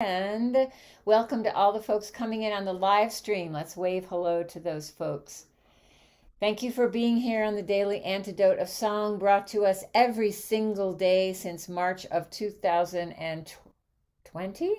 And welcome to all the folks coming in on the live stream. Let's wave hello to those folks. Thank you for being here on the Daily Antidote of Song, brought to us every single day since March of 2020.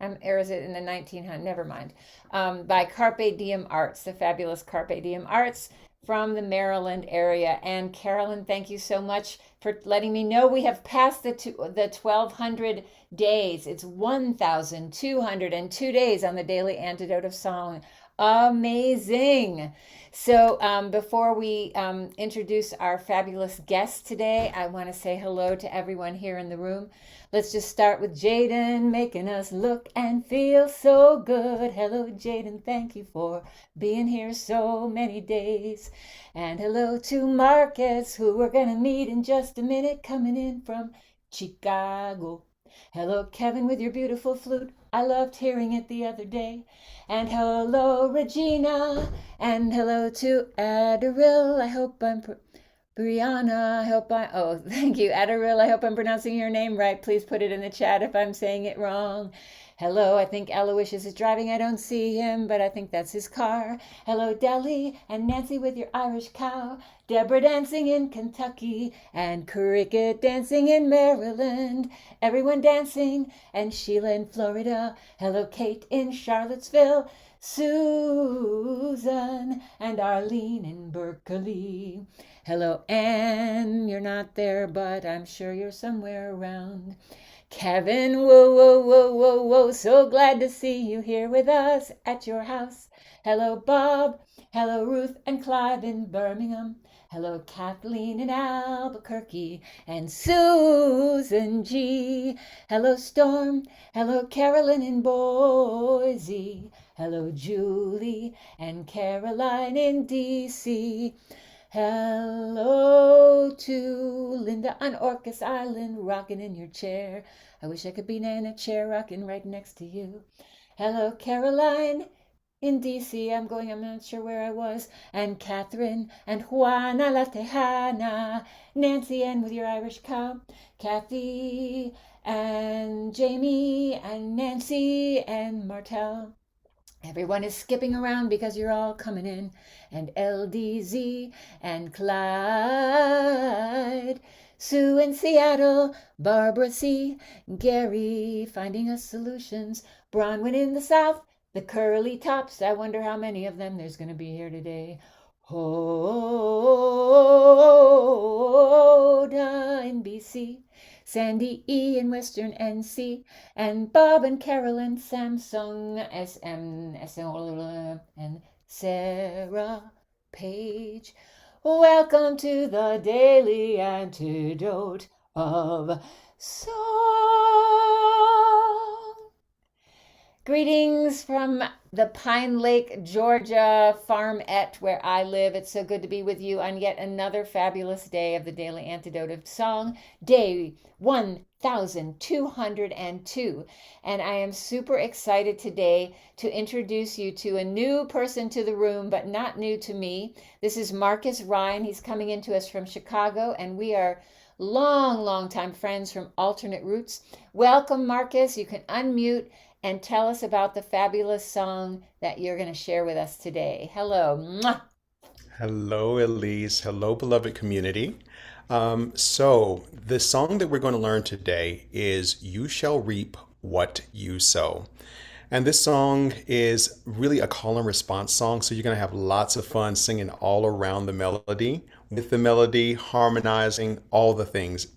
Or is it in the 1900s? Never mind. By Carpe Diem Arts, the fabulous Carpe Diem Arts from the Maryland area. And Carolyn, thank you so much for letting me know we have passed the 1200 days. It's 1202 days on the Daily Antidote of Song. Amazing. So, before we introduce our fabulous guest today, I want to say hello to everyone here in the room. Let's just start with Jaden making us look and feel so good. Hello, Jaden. Thank you for being here so many days. And hello to Marquez, who we're going to meet in just a minute, coming in from Chicago. Hello, Kevin, with your beautiful flute. I loved hearing it the other day. And hello, Regina. And hello to Adderil. I hope I'm Brianna, I hope thank you, Adderil. I hope I'm pronouncing your name right. Please put it in the chat if I'm saying it wrong. Hello, I think Aloysius is driving. I don't see him, but I think that's his car. Hello, Deli and Nancy with your Irish cow. Deborah dancing in Kentucky and Cricket dancing in Maryland. Everyone dancing and Sheila in Florida. Hello, Kate in Charlottesville. Susan and Arlene in Berkeley. Hello, Anne. You're not there, but I'm sure you're somewhere around. Kevin, whoa, whoa, whoa, whoa, whoa. So glad to see you here with us at your house. Hello, Bob. Hello, Ruth and Clive in Birmingham. Hello, Kathleen in Albuquerque and Susan G. Hello, Storm. Hello, Carolyn in Boise. Hello, Julie and Caroline in DC. Hello to Linda on Orcas Island, rocking in your chair. I wish I could be in a chair rocking right next to you. Hello, Caroline in DC. I'm not sure where I was. And Catherine and Juana La Tejana. Nancy Ann with your Irish cow. Kathy and Jamie and Nancy and Martel. Everyone is skipping around because you're all coming in. And LDZ and Clyde. Sue in Seattle. Barbara C. Gary finding us solutions. Bronwyn in the South. The curly tops. I wonder how many of them there's going to be here today. Hoda in BC. Sandy E in Western NC, and Bob and Carolyn, Samsung, SM, and Sarah Page. Welcome to the Daily Antidote of Song. Greetings from the Pine Lake, Georgia farmette where I live. It's so good to be with you on yet another fabulous day of the Daily Antidote of Song, day 1202. And I am super excited today to introduce you to a new person to the room, but not new to me. This is Marcus Rhyne. He's coming into us from Chicago, and we are long time friends from alternate roots. Welcome, Marcus. You can unmute and tell us about the fabulous song that you're going to share with us today. Hello. Mwah. Hello, Elise. Hello, beloved community. The song that we're going to learn today is You Shall Reap What You Sow. And this song is really a call and response song. So you're going to have lots of fun singing all around the melody, with the melody, harmonizing, all the things.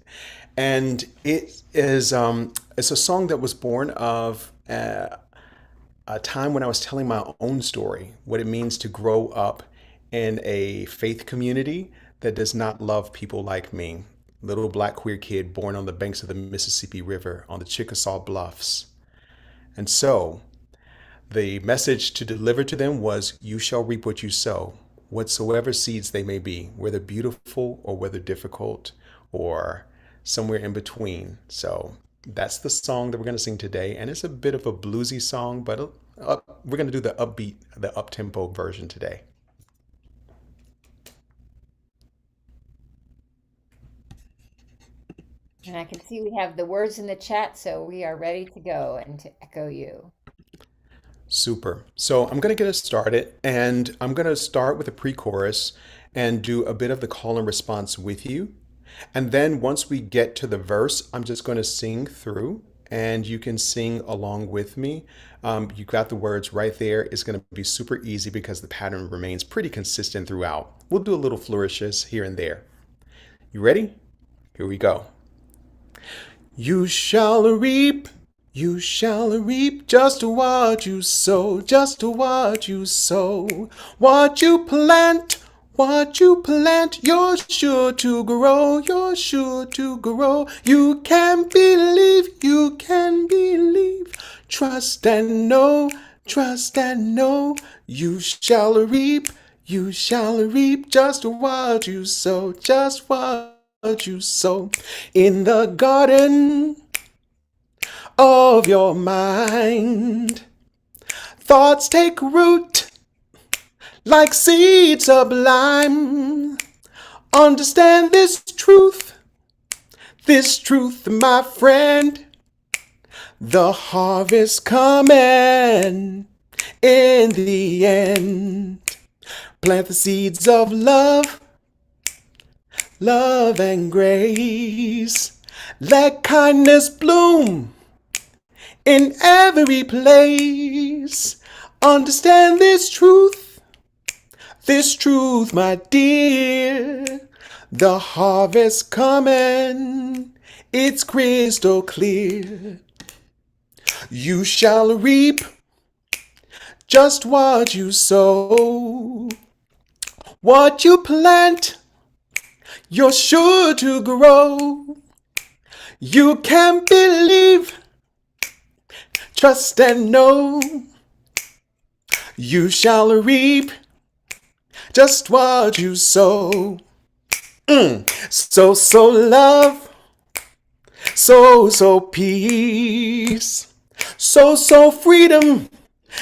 And it's a song that was born of a time when I was telling my own story, what it means to grow up in a faith community that does not love people like me. Little black queer kid born on the banks of the Mississippi River on the Chickasaw Bluffs. And so the message to deliver to them was, you shall reap what you sow, whatsoever seeds they may be, whether beautiful or whether difficult or somewhere in between. So that's the song that we're going to sing today. And it's a bit of a bluesy song, but we're going to do the upbeat, the up-tempo version today. And I can see we have the words in the chat, so we are ready to go and to echo you. Super. So I'm going to get us started, and I'm going to start with a pre-chorus and do a bit of the call and response with you. And then once we get to the verse, I'm just going to sing through, and you can sing along with me. You got the words right there. It's going to be super easy because the pattern remains pretty consistent throughout. We'll do a little flourishes here and there. You ready? Here we go. You shall reap just what you sow, just what you sow. What you plant, you're sure to grow, you're sure to grow. You you can believe. Trust and know, trust and know. You shall reap just what you sow, just what you sow. In the garden of your mind, thoughts take root like seeds sublime. Understand this truth, my friend. The harvest coming in the end. Plant the seeds of love, love and grace. Let kindness bloom in every place. Understand this truth, my dear. The harvest coming, it's crystal clear. You shall reap just what you sow. What you plant, you're sure to grow. You can believe, trust and know. You shall reap just what you sow. So love, so peace, so freedom,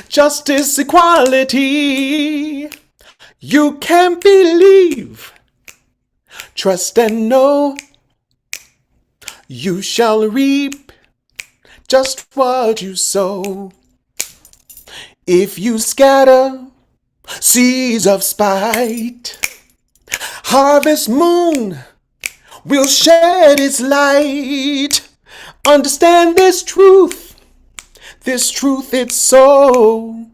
justice, equality. You can believe, trust and know. You shall reap just what you sow. If you scatter seeds of spite, harvest moon will shed its light. Understand this truth it's so.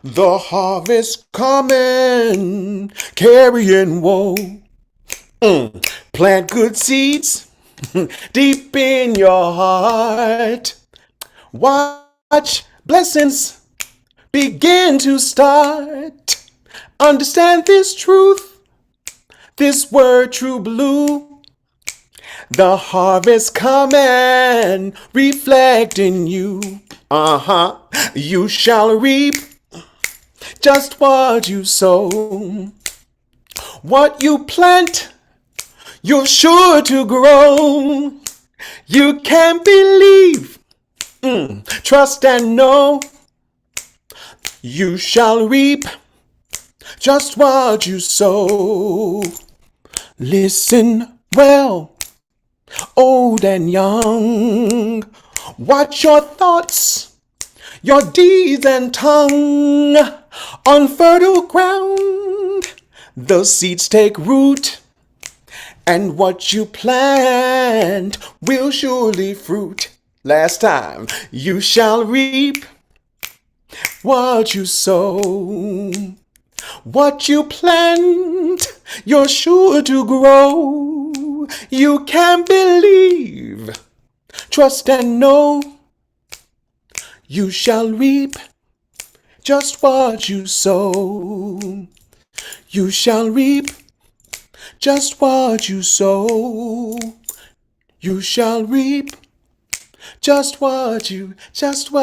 The harvest coming, carrying woe. Plant good seeds deep in your heart. Watch blessings begin to start. Understand this word true blue. The harvest coming, reflecting you. You shall reap just what you sow. What you plant, you're sure to grow. You can believe, trust and know. You shall reap just what you sow. Listen well, old and young. Watch your thoughts, your deeds and tongue. On fertile ground, the seeds take root, and what you plant will surely fruit. Last time, you shall reap what you sow. What you plant, you're sure to grow. You can believe, trust and know. You shall reap just what you sow. You shall reap just what you sow. You shall reap just what you sow.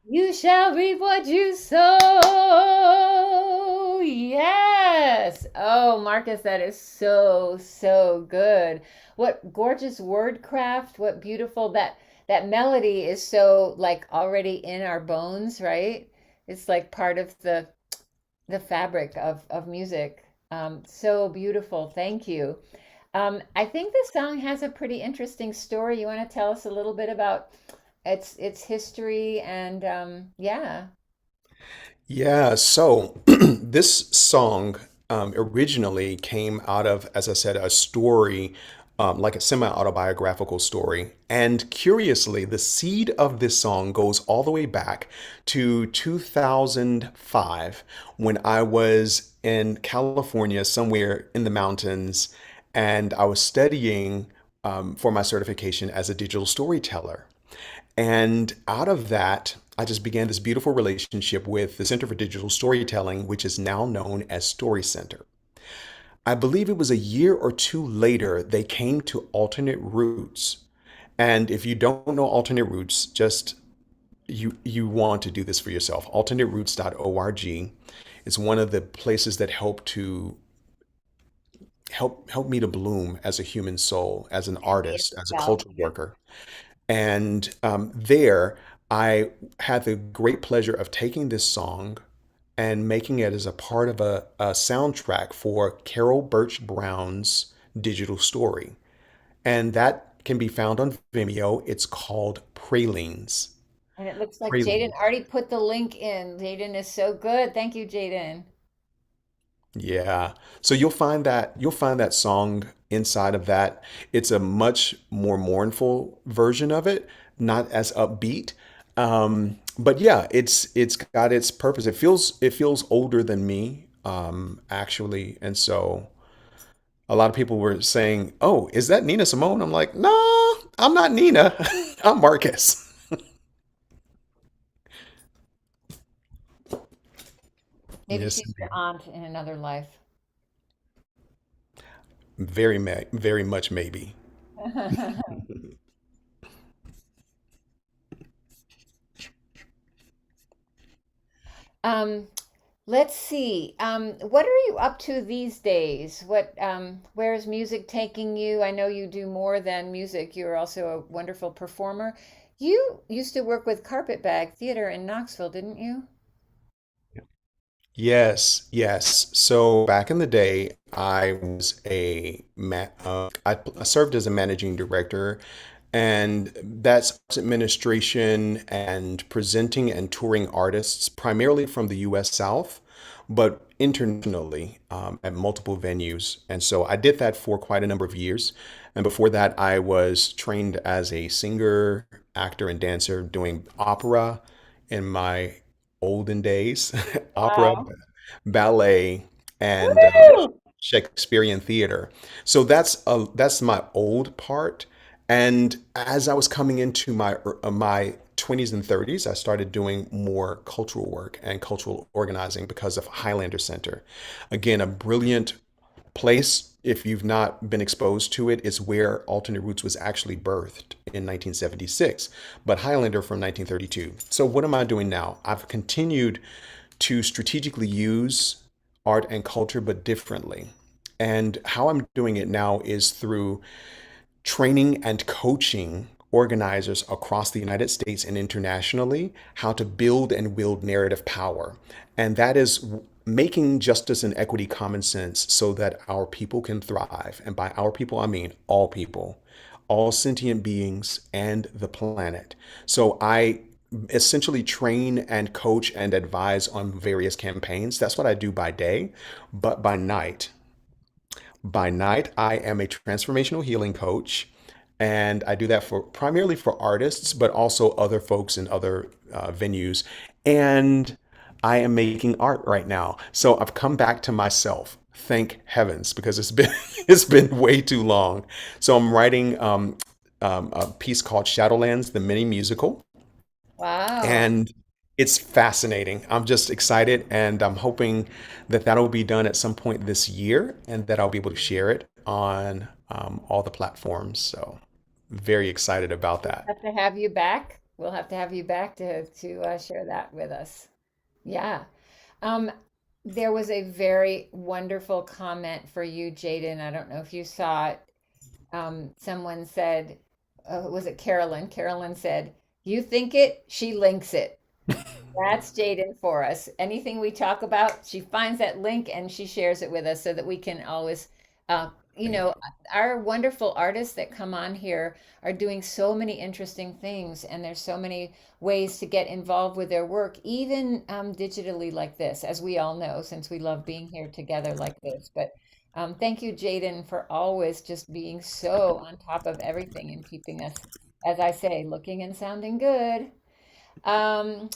You shall reap what you sow. Yes. Oh, Marcus, that is so, so good. What gorgeous word craft. What beautiful that that melody is so like already in our bones, right? It's like part of the fabric of music. So beautiful. Thank you. I think this song has a pretty interesting story. You want to tell us a little bit about its history and yeah. Yeah, so this song originally came out of, as I said, a story, like a semi-autobiographical story. And curiously, the seed of this song goes all the way back to 2005 when I was in California, somewhere in the mountains, and I was studying for my certification as a digital storyteller. And out of that, I just began this beautiful relationship with the Center for Digital Storytelling, which is now known as Story Center. I believe it was a year or two later they came to Alternate Roots. And if you don't know Alternate Roots, just you want to do this for yourself. AlternateRoots.org is one of the places that help me to bloom as a human soul, as an artist, as a cultural worker. And there, I had the great pleasure of taking this song and making it as a part of a soundtrack for Carol Birch Brown's digital story. And that can be found on Vimeo. It's called Pralines. And it looks like Jaden Pralines. already put the link in. Jaden is so good. Thank you, Jaden. Yeah. So you'll find that song inside of that. It's a much more mournful version of it, not as upbeat. But yeah, it's got its purpose. It feels older than me, actually. And so a lot of people were saying, "Oh, is that Nina Simone?" I'm like, "No, I'm not Nina. I'm Marcus." Maybe Yes, she's your aunt in another life. very much maybe. Um, let's see. What are you up to these days? Where is music taking you? I know you do more than music. You're also a wonderful performer. You used to work with Carpetbag Theater in Knoxville, didn't you? Yes, yes. So back in the day, I served as a managing director, and that's administration and presenting and touring artists, primarily from the U.S. South, but internationally at multiple venues. And so I did that for quite a number of years. And before that, I was trained as a singer, actor, and dancer doing opera in my olden days, opera, Wow. ballet, and Woo! Shakespearean theater. So that's my old part. And as I was coming into my 20s and 30s, I started doing more cultural work and cultural organizing because of Highlander Center. Again, a brilliant place. If you've not been exposed to it, it's where Alternate Roots was actually birthed in 1976, but Highlander from 1932. So what am I doing now? I've continued to strategically use art and culture, but differently. And how I'm doing it now is through training and coaching organizers across the United States and internationally how to build and wield narrative power. And that is making justice and equity common sense so that our people can thrive. And by our people, I mean all people, all sentient beings, and the planet. So I essentially train and coach and advise on various campaigns. That's what I do by day. But by night, I am a transformational healing coach, and I do that for primarily for artists, but also other folks in other venues. And I am making art right now, so I've come back to myself. Thank heavens, because it's been it's been way too long. So I'm writing a piece called Shadowlands, the mini musical, Wow. and it's fascinating. I'm just excited, and I'm hoping that that'll be done at some point this year, and that I'll be able to share it on all the platforms. So, very excited about that. Have to have you back. We'll have to have you back to share that with us. Yeah. Um, there was a very wonderful comment for you, Jaden. I don't know if you saw it. Someone said, was it Carolyn? Carolyn said, "You think it, she links it." That's Jaden for us. Anything we talk about, she finds that link and she shares it with us so that we can always, uh, you know, our wonderful artists that come on here are doing so many interesting things, and there's so many ways to get involved with their work, even digitally like this, as we all know, since we love being here together like this. But thank you, Jaden, for always just being so on top of everything and keeping us, as I say, looking and sounding good. Um,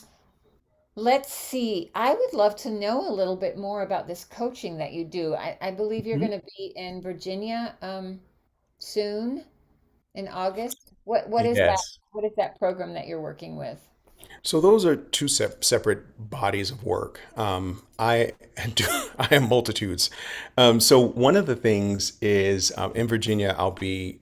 Let's see. I would love to know a little bit more about this coaching that you do. I believe you're Mhm. going to be in Virginia soon in August. What is that? Yes. What is that program that you're working with? So those are two separate bodies of work. I do, I am multitudes. So one of the things is in Virginia, I'll be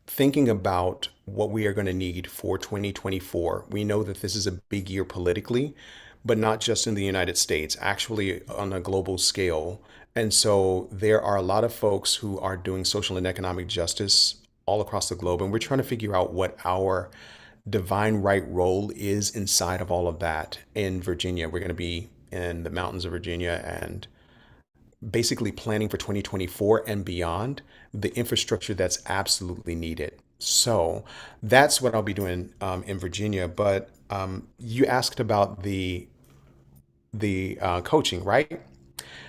thinking about what we are going to need for 2024. We know that this is a big year politically, but not just in the United States, actually on a global scale. And so there are a lot of folks who are doing social and economic justice all across the globe, and we're trying to figure out what our divine right role is inside of all of that in Virginia. We're going to be in the mountains of Virginia and basically planning for 2024 and beyond the infrastructure that's absolutely needed. So that's what I'll be doing in Virginia. But you asked about the coaching, right?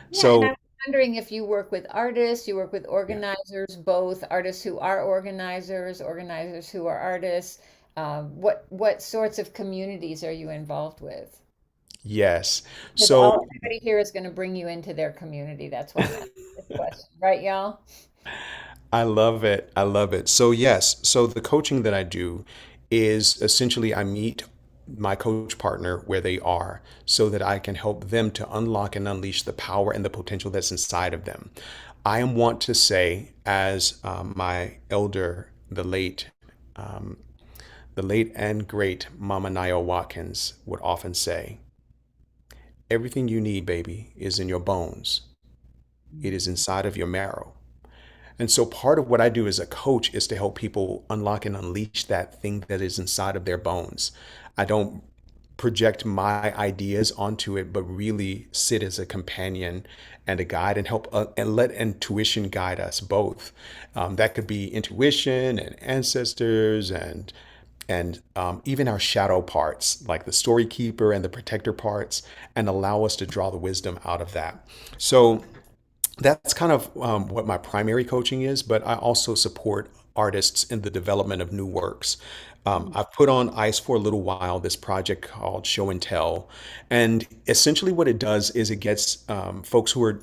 Yeah, and So I'm wondering if you work with artists, you work with organizers, both artists who are organizers, organizers who are artists. What sorts of communities are you involved with? yes, Because so all everybody here is going to bring you into their community. That's why I'm asking this question, right, y'all? I love it. I love it. So, yes, so the coaching that I do is essentially I meet my coach partner where they are so that I can help them to unlock and unleash the power and the potential that's inside of them. I am want to say, as my elder, the late and great Mama Nio Watkins would often say, everything you need, baby, is in your bones. It is inside of your marrow. And so part of what I do as a coach is to help people unlock and unleash that thing that is inside of their bones. I don't project my ideas onto it, but really sit as a companion and a guide and help and let intuition guide us both. That could be intuition and ancestors and even our shadow parts, like the story keeper and the protector parts, and allow us to draw the wisdom out of that. So that's kind of what my primary coaching is, but I also support artists in the development of new works. I've put on ice for a little while this project called Show and Tell. And essentially, what it does is it gets folks who are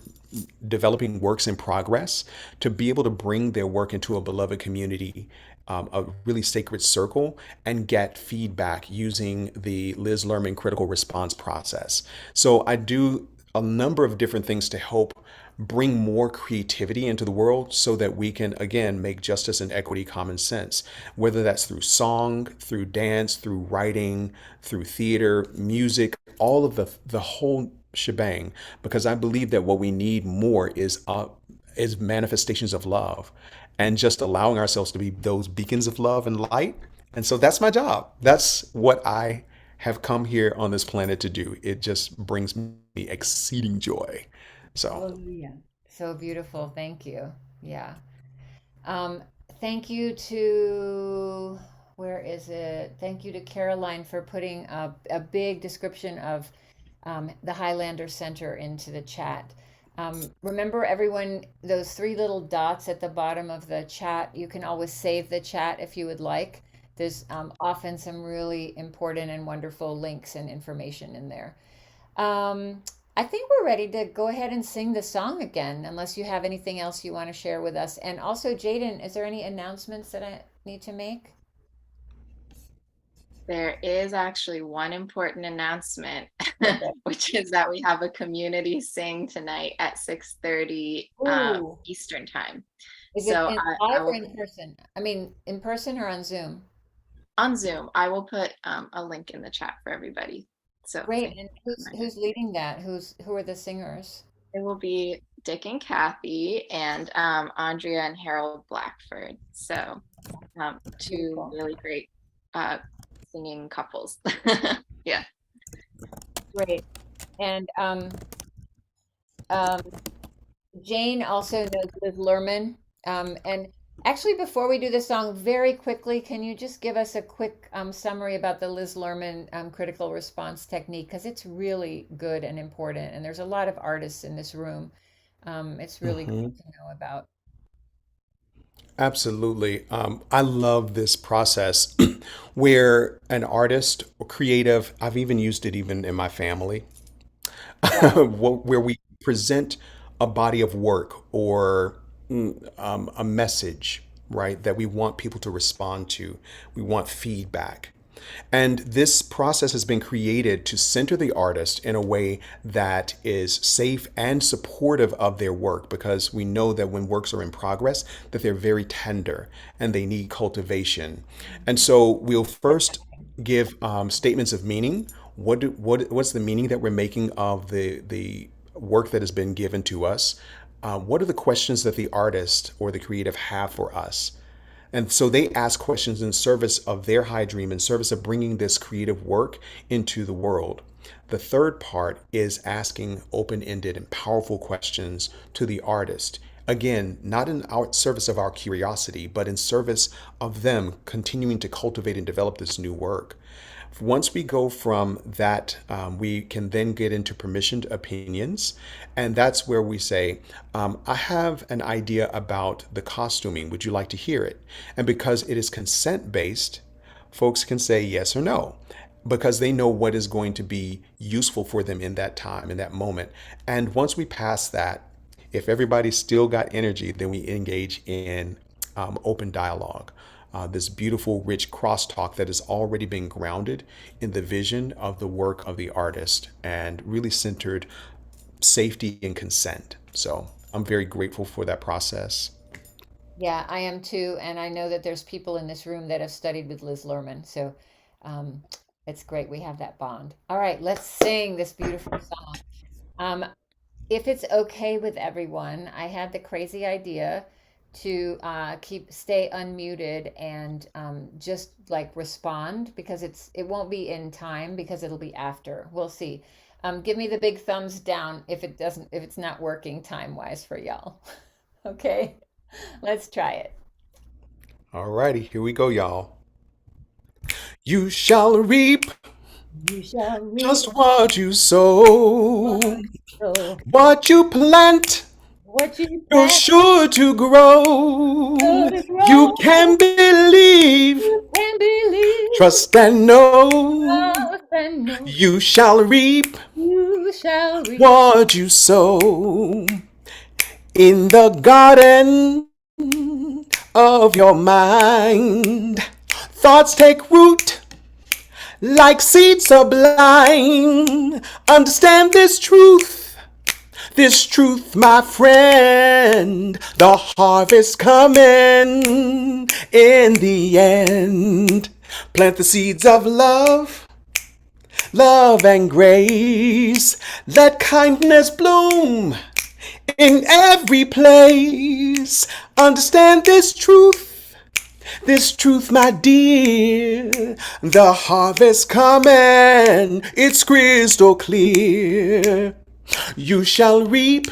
developing works in progress to be able to bring their work into a beloved community, a really sacred circle, and get feedback using the Liz Lerman critical response process. So I do a number of different things to help bring more creativity into the world so that we can again make justice and equity common sense, whether that's through song, through dance, through writing, through theater, music, all of the whole shebang, because I believe that what we need more is manifestations of love and just allowing ourselves to be those beacons of love and light. And so that's my job. That's what I have come here on this planet to do. It just brings me exceeding joy. So, Hallelujah. So beautiful. Thank you. Yeah. Um, Thank you to, where is it? Thank you to Caroline for putting a big description of the Highlander Center into the chat. Remember, everyone, those three little dots at the bottom of the chat, you can always save the chat if you would like. There's often some really important and wonderful links and information in there. Um, I think we're ready to go ahead and sing the song again, unless you have anything else you want to share with us. And also, Jaden, is there any announcements that I need to make? There is actually one important announcement, Perfect. which is that we have a community sing tonight at 6:30 Ooh, Eastern time. is it So in I live or will in person? I mean, in person or on Zoom? on Zoom. I will put a link in the chat for everybody. So Great. thank And you for reminding. who's leading that? Who are the singers? It will be Dick and Kathy, and Andrea and Harold Blackford. So two Beautiful. really great uh, singing couples. Yeah. Great. And um, Jane also knows Liz Lerman. And actually, before we do the song, very quickly, can you just give us a quick summary about the Liz Lerman critical response technique? Because it's really good and important. And there's a lot of artists in this room. It's really Hmm. great to know about. Absolutely. I love this process where an artist or creative, I've even used it even in my family, Yeah. where we present a body of work or a message, right, that we want people to respond to. We want feedback. And this process has been created to center the artist in a way that is safe and supportive of their work, because we know that when works are in progress, that they're very tender and they need cultivation. And so we'll first give statements of meaning. What's the meaning that we're making of the work that has been given to us? What are the questions that the artist or the creative have for us? And so they ask questions in service of their high dream, in service of bringing this creative work into the world. The third part is asking open ended and powerful questions to the artist. Again, not in our service of our curiosity, but in service of them continuing to cultivate and develop this new work. Once we go from that, we can then get into permissioned opinions. And that's where we say, I have an idea about the costuming. Would you like to hear it? And because it is consent based, folks can say yes or no, because they know what is going to be useful for them in that time, in that moment. And once we pass that, if everybody's still got energy, then we engage in open dialogue. This beautiful, rich crosstalk that has already been grounded in the vision of the work of the artist and really centered safety and consent. So I'm very grateful for that process. Yeah, I am too. And I know that there's people in this room that have studied with Liz Lerman. So um, it's great we have that bond. All right, let's sing this beautiful song. Um, if it's okay with everyone, I had the crazy idea to stay unmuted and just like respond, because it won't be in time because it'll be after. We'll see. Give me the big thumbs down if it's not working time wise for y'all. Okay, let's try it. All righty, here we go, y'all. You shall reap You shall reap just what you sow. what you sow. What you plant, What you you're plant, sure to grow. so to You grow. can believe, You can believe. trust and know. Trust and know. You shall reap You shall reap. what you sow in the garden of your mind. Thoughts take root like seeds sublime. Understand this truth, my friend. The harvest coming in the end. Plant the seeds of love and grace. Let kindness bloom in every place. Understand this truth, my dear. The harvest coming, it's crystal clear. You shall reap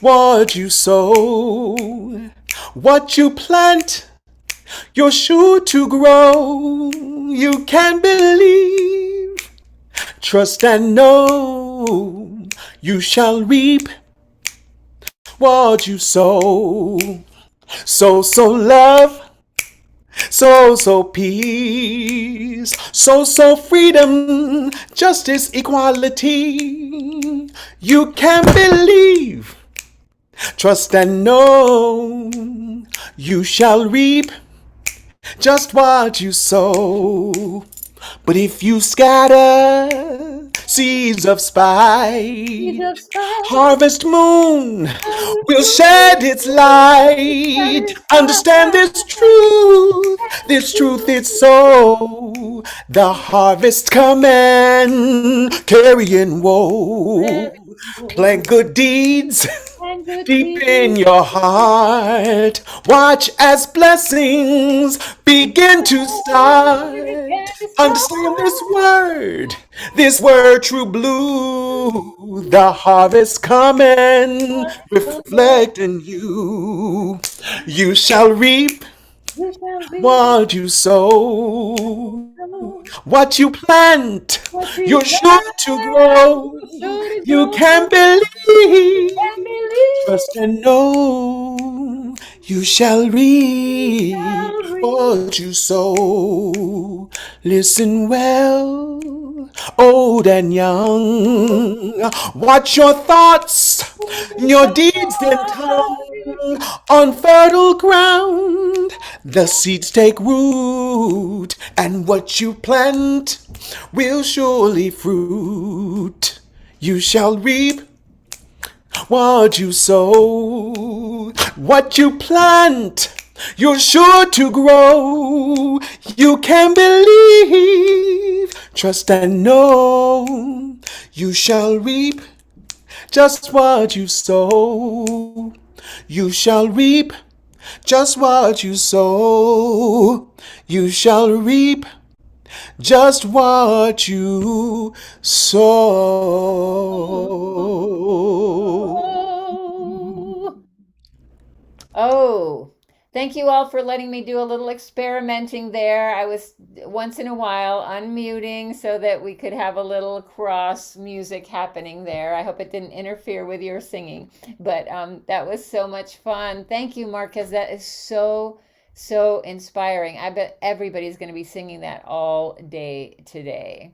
what you sow. What you plant, you're sure to grow. You can believe, trust and know. You shall reap what you sow. So love, so peace, so freedom, justice, equality. You can believe, trust and know. You shall reap just what you sow. But if you scatter seeds of Seeds spite, of spite, harvest moon harvest will shed its moon, light. Understand satisfied. this truth is so. The harvest coming, carrying woe. Plant good deeds and good deep in your deeds. heart. Watch as blessings begin to start. Again to Understand start. this word true blue. The harvest coming, reflect in you. You shall reap You shall be what you sow. so What you plant, what you you're sure to plant. grow. Be sure to You grow can and believe, believe. trust and know. You shall reap Shall reap. what you sow. Listen well, old and young. Watch your thoughts, your deeds and tongue on fertile ground. The seeds take root, and what you plant will surely fruit. You shall reap what you sow, what you plant, you're sure to grow. You can believe, trust and know. You shall reap just what you sow. You shall reap just what you sow. You shall reap just what you sow. Oh, oh, thank you all for letting me do a little experimenting there. I was once in a while unmuting so that we could have a little cross music happening there. I hope it didn't interfere with your singing, but that was so much fun. Thank you, Marquez. That is so, so inspiring. I bet everybody's going to be singing that all day today.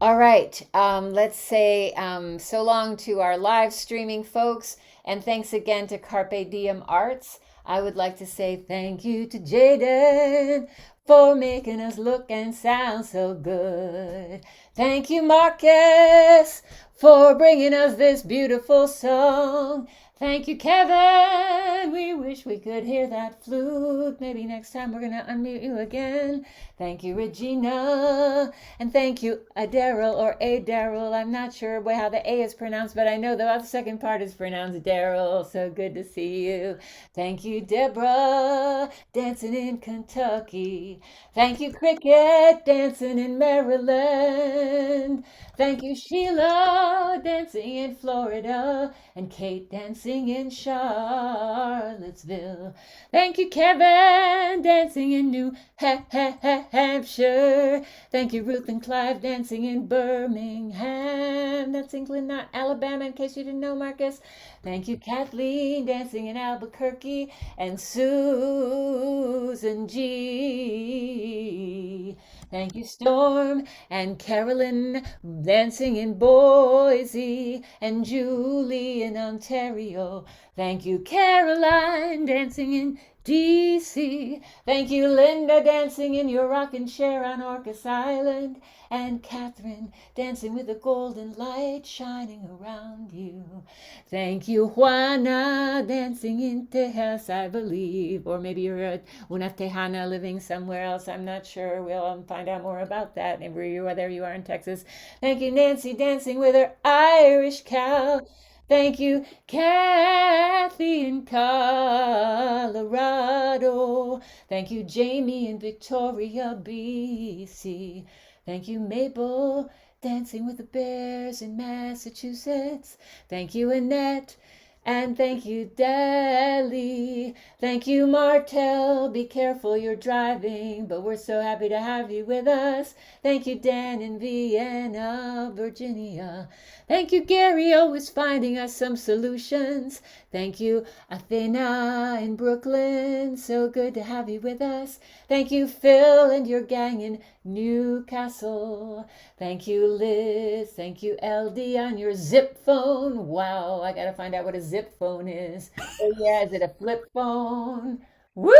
All right. Let's say so long to our live streaming folks, and thanks again to Carpe Diem Arts. I would like to say thank you to Jaden for making us look and sound so good. Thank you, Marcus, for bringing us this beautiful song. Thank you, Kevin. We wish we could hear that flute. Maybe next time we're going to unmute you again. Thank you, Regina. And thank you, Daryl or A Daryl. I'm not sure how the A is pronounced, but I know the second part is pronounced Daryl. So good to see you. Thank you, Deborah, dancing in Kentucky. Thank you, Cricket, dancing in Maryland. Thank you, Sheila, dancing in Florida. And Kate, dancing in Charlottesville. Thank you, Kevin, dancing in New Hampshire. Thank you, Ruth and Clive, dancing in Birmingham. That's England, not Alabama, in case you didn't know, Marcus. Thank you, Kathleen, dancing in Albuquerque. And Susan G. Thank you, Storm and Carolyn, dancing in Boise. And Julie in Ontario. Thank you, Caroline, dancing in DC. Thank you, Linda, dancing in your rocking chair on Orcas Island. And Catherine, dancing with the golden light shining around you. Thank you, Juana, dancing in Tejas, I believe. Or maybe you're una Tejana living somewhere else. I'm not sure. We'll find out more about that. Maybe whether you are in Texas. Thank you, Nancy, dancing with her Irish cow. Thank you, Kathy in Colorado. Thank you, Jamie in Victoria, BC. Thank you, Mabel, dancing with the bears in Massachusetts. Thank you, Annette. And thank you, Deli. Thank you, Martel. Be careful, you're driving, but we're so happy to have you with us. Thank you, Dan in Vienna, Virginia. Thank you, Gary, always finding us some solutions. Thank you, Athena in Brooklyn. So good to have you with us. Thank you, Phil and your gang in Newcastle. Thank you, Liz. Thank you, LD, on your zip phone. Wow, I gotta find out what a zip phone is. Oh, yeah, is it a flip phone? Woo!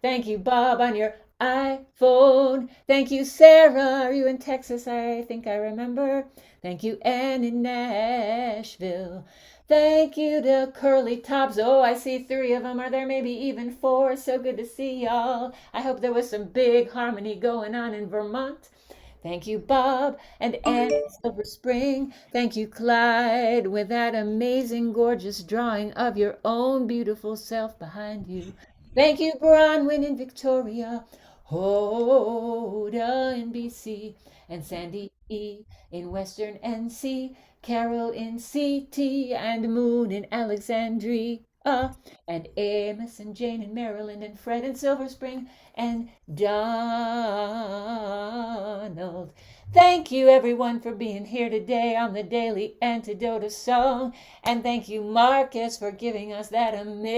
Thank you, Bob, on your iPhone. Thank you, Sarah. Are you in Texas? I think I remember. Thank you, Ann in Nashville. Thank you to Curly Tops. Oh, I see 3 of them. Are there maybe even 4? So good to see y'all. I hope there was some big harmony going on in Vermont. Thank you, Bob and Ann in Silver Spring. Thank you, Clyde, with that amazing, gorgeous drawing of your own beautiful self behind you. Thank you, Bronwyn in Victoria, Hoda in BC, and Sandy E in Western NC, Carol in CT, and Moon in Alexandria, and Amos and Jane in Maryland, and Fred in Silver Spring, and Donald. Thank you, everyone, for being here today on the Daily Antidote Song. And thank you, Marquez, for giving us that amazing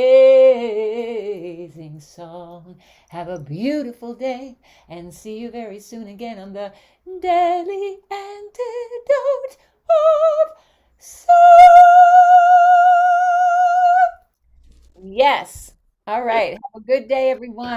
song. Have a beautiful day and see you very soon again on the Daily Antidote of Song. Yes. All right. Have a good day, everyone.